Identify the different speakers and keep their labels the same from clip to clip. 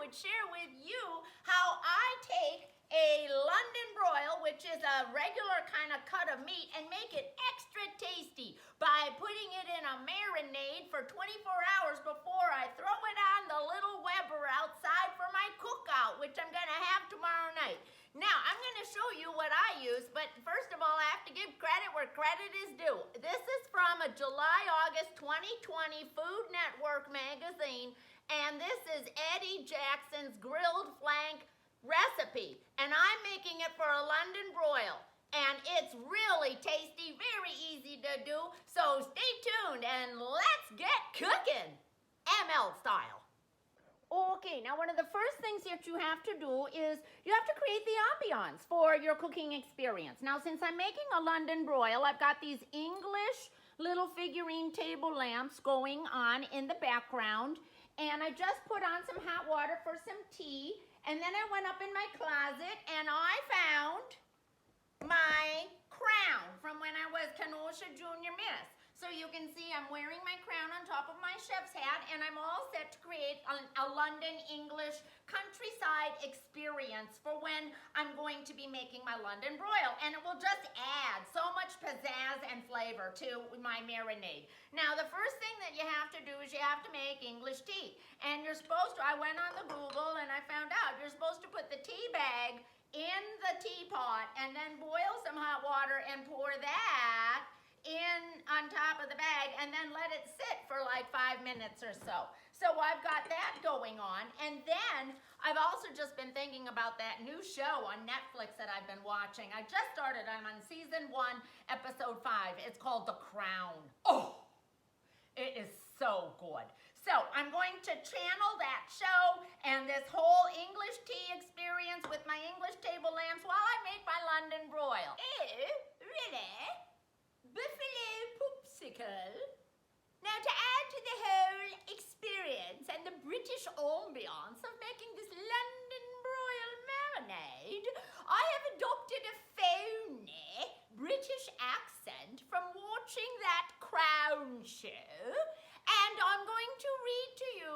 Speaker 1: would share with you how I take a London broil, which is a regular kind of cut of meat, and make it extra tasty by putting it in a marinade for 24 hours before I throw it on the little Weber outside for my cookout, which I'm going to have tomorrow night. Now, I'm going to show you what I use, but first of all, I have to give credit where credit is due. This is from a July-August 2020 Food Network magazine, and this is Eddie Jackson's grilled flank recipe, and I'm making it for a London broil, and it's really tasty, very easy to do, so stay tuned and let's get cooking, ML style. Okay, now one of the first things that you have to do is you have to create the ambiance for your cooking experience. Now, since I'm making a London broil, I've got these English little figurine table lamps going on in the background, and I just put on some hot water for some tea. And then I went up in my closet and I found my crown from when I was Kenosha Junior Miss. So you can see I'm wearing my crown on top of my chef's hat, and I'm all set to create a London English countryside experience for when I'm going to be making my London broil. And it will just add so much pizzazz and flavor to my marinade. Now, the first thing that you have to do is you have to make English tea. And you're supposed to, I went on the Google and I found out you're supposed to put the tea bag in the teapot and then boil some hot water and pour that in on top of the bag and then let it sit for like 5 minutes or so. So I've got that going on, and then I've also just been thinking about that new show on Netflix that I've been watching. I just started, I'm on season 1, episode 5. It's called The Crown. Oh, it is so good. So I'm going to channel that show and this whole English tea experience with my English table lamps while I make my London broil. Oh, really? Buffalo popsicle. Now, to add to the whole experience and the British ambiance of making this London broil marinade, I have adopted a phony British accent from watching that Crown show, and I'm going to read to you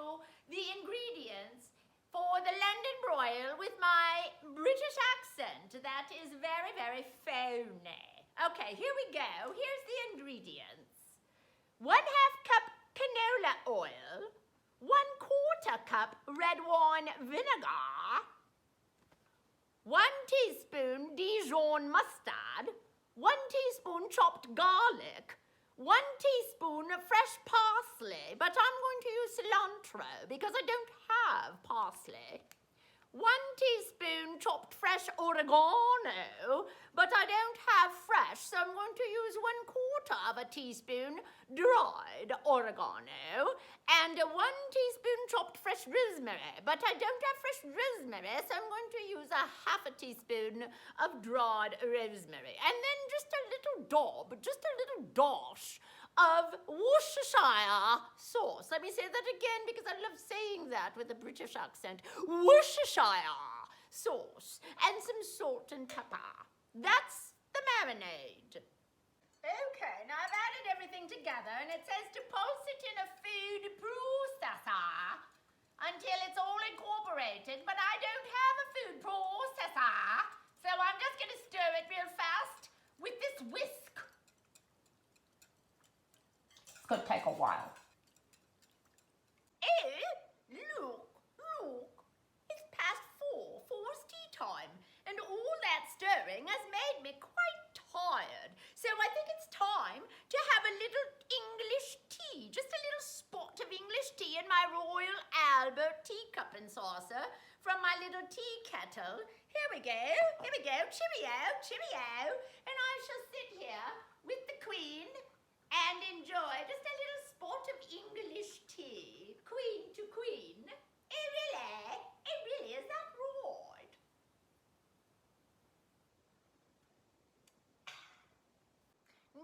Speaker 1: the ingredients for the London broil with my British accent that is very, very phony. Okay, here we go. Here's the ingredients. 1/2 cup canola oil, 1/4 cup red wine vinegar, 1 teaspoon Dijon mustard, 1 teaspoon chopped garlic, 1 teaspoon fresh parsley, but I'm going to use cilantro because I don't have parsley. 1 teaspoon chopped fresh oregano, but I don't have fresh, so I'm going to use 1/4 teaspoon dried oregano, and 1 teaspoon chopped fresh rosemary, but I don't have fresh rosemary, so I'm going to use 1/2 teaspoon of dried rosemary, and then just a little dash of Worcestershire sauce. Let me say that again because I love saying that with a British accent. Worcestershire sauce and some salt and pepper. That's the marinade. Okay, now I've added everything together, and it says to pulse it in a food processor until it's all incorporated, but I don't have a food processor, so I'm just going to stir it real fast with this whisk. Could take a while. Oh, look, it's past 4, 4's tea time, and all that stirring has made me quite tired. So I think it's time to have a little English tea, just a little spot of English tea in my Royal Albert teacup and saucer from my little tea kettle. Here we go, cheerio, cheerio, and I shall sit here with the Queen and enjoy just a little spot of English tea, queen to queen. Oh, really, is that right?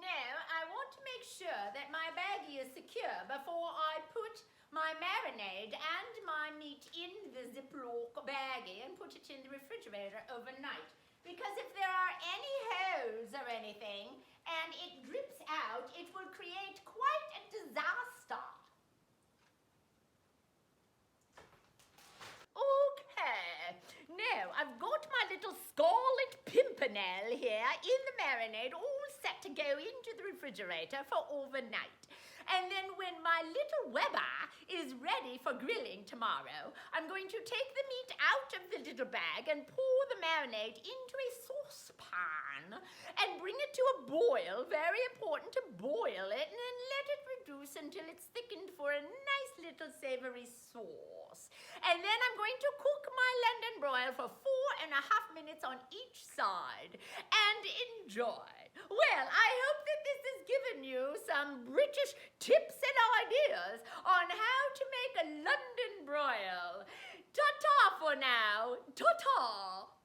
Speaker 1: Now, I want to make sure that my baggie is secure before I put my marinade and my meat in the Ziploc baggie and put it in the refrigerator overnight. Because if there are any holes or anything, and it drips out, it will create quite a disaster. Oh, Chanel here in the marinade, all set to go into the refrigerator for overnight. And then when my little Weber is ready for grilling tomorrow, I'm going to take the meat out of the little bag and pour the marinade into a saucepan and bring it to a boil. Very important to boil it, and then let it reduce until it's thickened for a nice little savory sauce. And then I'm going to cook my London broil for 4.5 minutes on each side and enjoy. Well, I hope that this has given you some British tips and ideas on how to make a London broil. Ta-ta for now. Ta-ta.